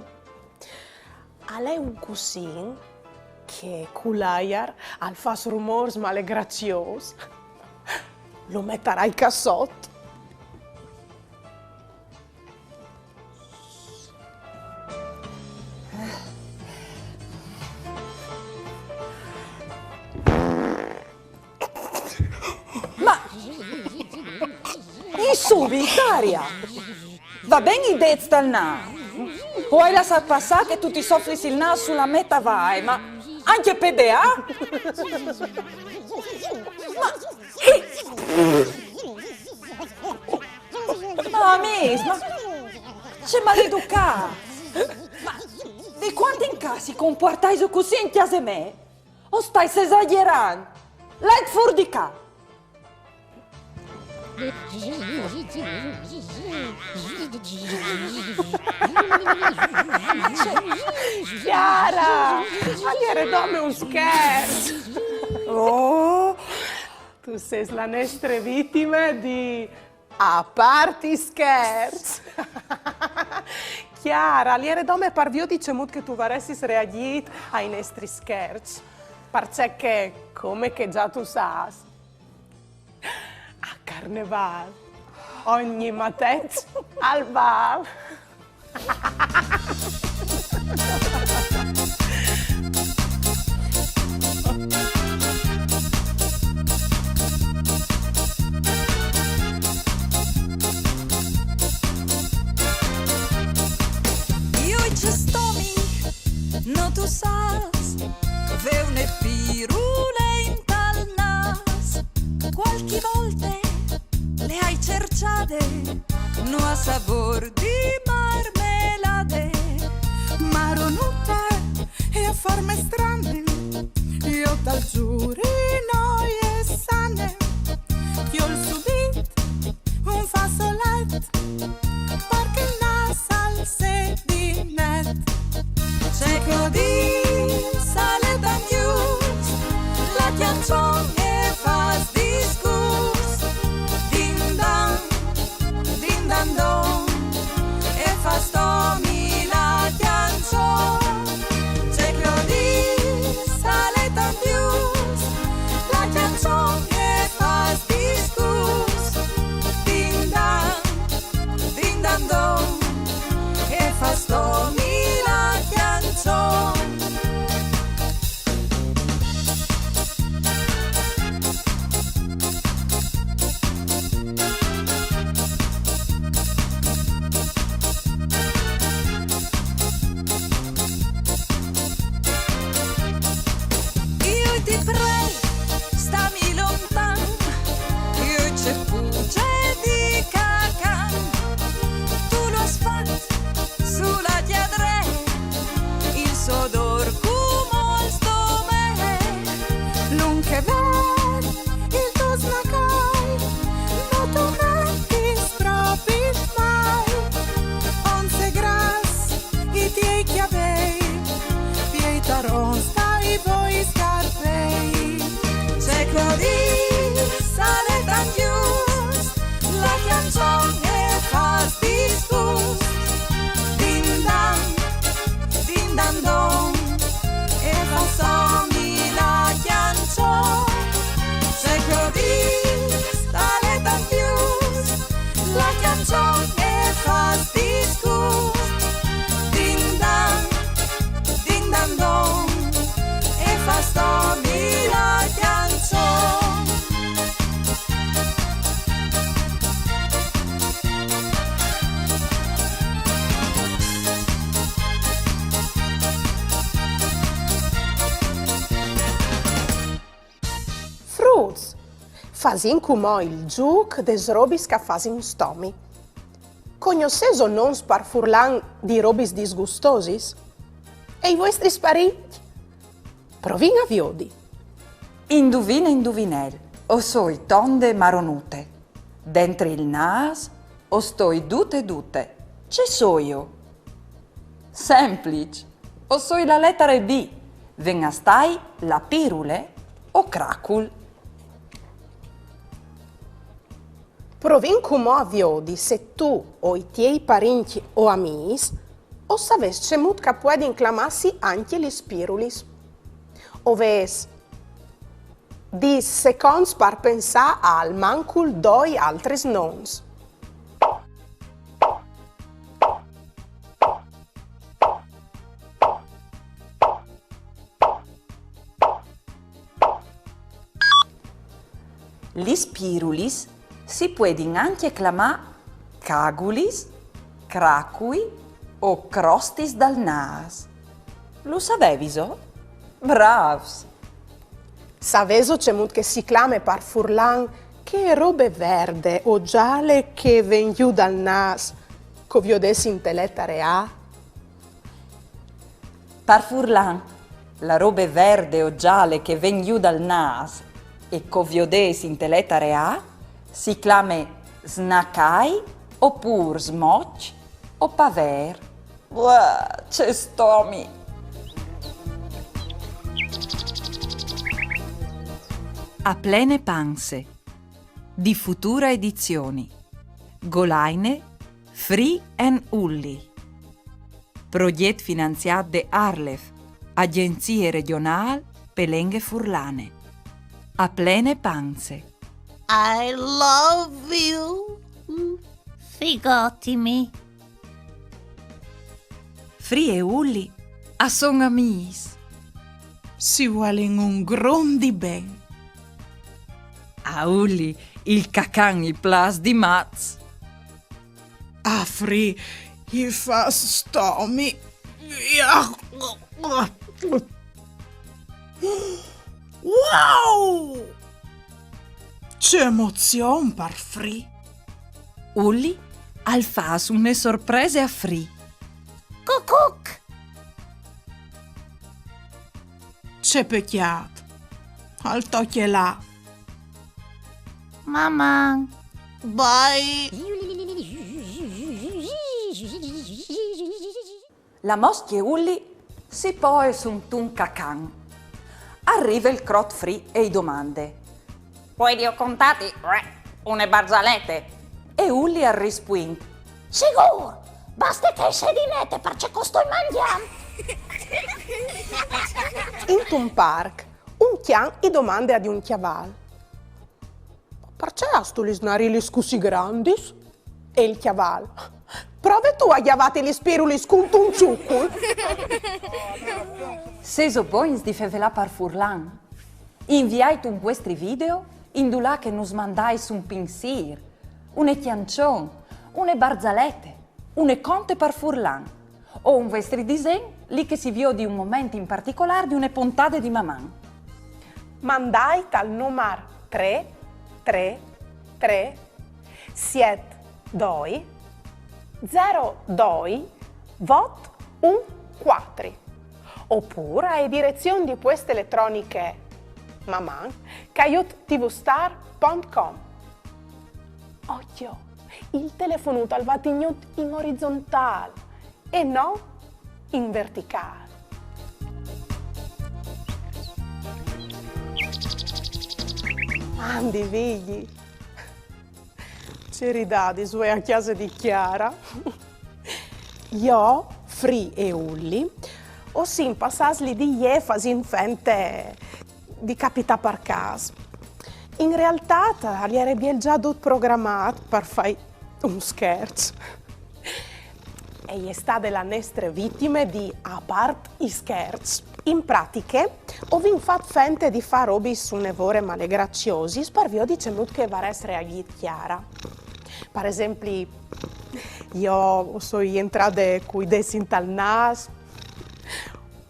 Speaker 2: È un così che culaiar al fas rumors male grazios. Lo metterà in cassotto.
Speaker 3: Subito, Daria! Va bene i dez dal na? O hai lasciato passare che tu ti soffri il naso sulla metà vai, ma anche pedea? Ma Miss, ma c'è maleducato! Ma di quanto in casa si comportai così in chiesa me? O stai esagerando? Lei fuori di casa!
Speaker 2: Chiara, agliere dome un scherzo. Oh, tu sei la nostra vittima di a parti scherzo. Chiara, agliere dome parvio dicemut che tu varessi reagit ai nostri scherzi. Perché, come che già tu sai, a Carneval ogni matezzo al bar.
Speaker 8: Io e Gestomi, no tu sas, ve une pirule in tal nas. Qualche volte le hai cerciate, no a sabor di marmelade.
Speaker 7: Maronute e a forme strane, io dal giurino e sane, io il subit un fasolet, perché la salse di net.
Speaker 8: Cieco di sale da news, la chiancione e fas discurs. Din dan don, e fas tomi la chiancione. Cieco di sale da news, la chiancione e fas discurs. Din dan don, e fas tomi la chiancione. Io ti prego, stammi lontan, io c'è fugge di cacan. Tu lo has fatto sulla chiadre, il sodor come il stome.
Speaker 7: Non che ver, il tuo snacai, no tu metti proprio mai. Once gras, i tiei chiavei, piei taron stai voi scarpei.
Speaker 8: Cieco di sale tan gius, la chiancione fas disgust. Din dan don, e fas tomi la chiancione. Cieco di sale tan gius, la chiancione fas disgust. Din dan don, e fas tomi la chiancione.
Speaker 2: Fruits, fasin cum il giuc des robis ca fasin stomi. Cognosceso non spar furlan di robis disgustosis? E i vostri spariti? Provin a viodi.
Speaker 3: Induvina, indovinel, o soi tonde maronute. Dentro il nas, o stoi dute. C'è so io? Semplice, o soi la lettera B. Venga stai la pirule o cracul.
Speaker 2: Provin cum a viodi se tu o i tiei parenti o amis o saves cemut ca puede inclamassi anche li spirulis. O ves dis seconds par pensar al mancul doi altres nons.
Speaker 3: Li spirulis si pueden anche chiamare cagulis, cracui o crostis dal nas. Lo sapevi so? Bravs!
Speaker 2: Saveso c'è molto che si clama par Furlan che robe verde o gialle che ven giù dal nas, covio des intelletta rea?
Speaker 3: Par Furlan, la robe verde o gialle che ven giù dal nas e coviodes intelletta rea si clame snacai oppur smoc o paver. Uah, c'è stomi! A plene panse di Futura Edizioni. Golaine, Free and Ulli. Proget finanziat de Arlef, Agenzie Regional Pelenghe Furlane. A plene panse.
Speaker 4: I love you. Figotimi.
Speaker 3: Free e Ulli a son amis.
Speaker 7: Si vuole un grondi ben.
Speaker 3: A Ulli il cacan il plas di Maz.
Speaker 7: A Free gli fa stomi. Wow! C'è emozione par Free.
Speaker 3: Ulli al fas une sorprese a Free.
Speaker 4: Cucuc.
Speaker 7: C'è pecchiato. Al tocche là.
Speaker 4: Mamma.
Speaker 7: Bye.
Speaker 3: La moschia Ulli si pone su un tun cacan. Arriva il crot Free e i domande.
Speaker 9: Poi li ho contati, une barzalette.
Speaker 3: E Ulli ha risposto.
Speaker 4: Sicuro. Basta che sei dinette perché costo il mangiam.
Speaker 2: In un park, un chian i domande ad un chiaval. Perché hast tu gli snarili così grandi? E il chiaval. Prove tu a chiavate gli spiruli con un ciuccul?
Speaker 3: Seso boins di fevela par Furlan. Inviai tu questi video, indulà che nos mandais un pinsir, une chiancion, une barzalette, une conte par Furlan, o un vostri disegno lì che si vio di un momento in particolare di une puntate di maman.
Speaker 2: Mandai tal numero 333 72 02 vot 14 oppure a direzione di queste elettroniche maman@tvstar.com. Occhio, il telefonuto al vatignut in orizzontale e non in verticale. Andi vigli, ci ridadi su a chiesa di Chiara. Io, Free e Ulli, ho sin passasli di enfasi in fente di capita per caso. In realtà, gli era già tutto programmato per fare un scherzo. E è stata la nostra vittima di a part i scherzi. In pratica, ho fatto fente di fare robe su nevore male graziosi, per vi ho detto che va essere a Chiara. Per esempio, io sono entrata con i denti in tal naso,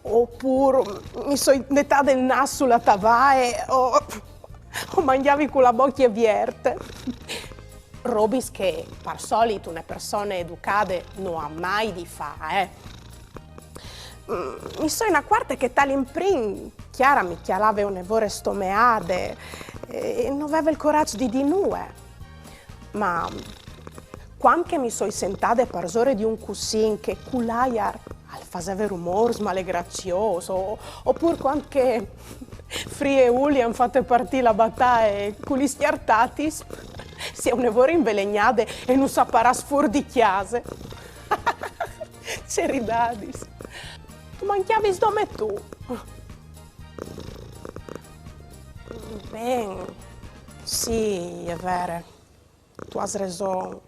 Speaker 2: oppure mi sono mettata il naso sulla tavae, o mangiavi con la bocca aperta. Robis che per solito una persona educata non ha mai di fare. Mi sono accorta che tall'imprin Chiara mi chialava un nevore stomeade e non aveva il coraggio di nuove. Ma quando mi sono sentata per zore di un cussin che culaiar al faceva rumore male grazioso, oppure quando che Free e Ulli hanno fatto partire la battaglia con gli schiartatis, si è un nevore invelegnate e non saprà sfur di chiase. C'è ridadis. Tu manchiavi dome tu. Ben, sì, è vero. Tu hai ragione.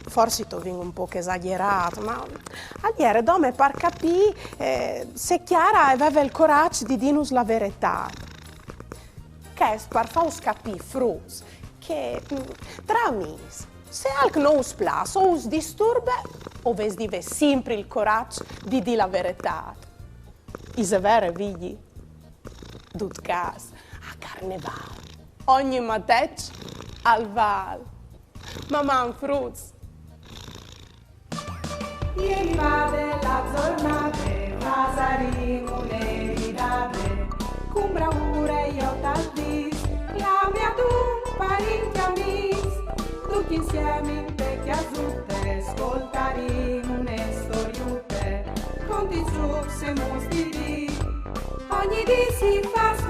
Speaker 2: Forse tu vengo un po' esagerato, ma ieri dome per capire se Chiara aveva il coraggio di dirnos la verità. Che per far capire frus che tra amici Se alc non us plas o us disturbe, o ves dive sempre il coraggio di dire la verità. Is vere, vigli? Dut cas, a carneval, ogni matec al val. Mamma fruz.
Speaker 1: Ieri vade la giornate, vasarimo un'eridate, con bravura io t'addis, la mia tu parenti amis, tutti insieme in te chiasutte, ascoltarimo une storiute, conti giù se mostri, ogni di si fa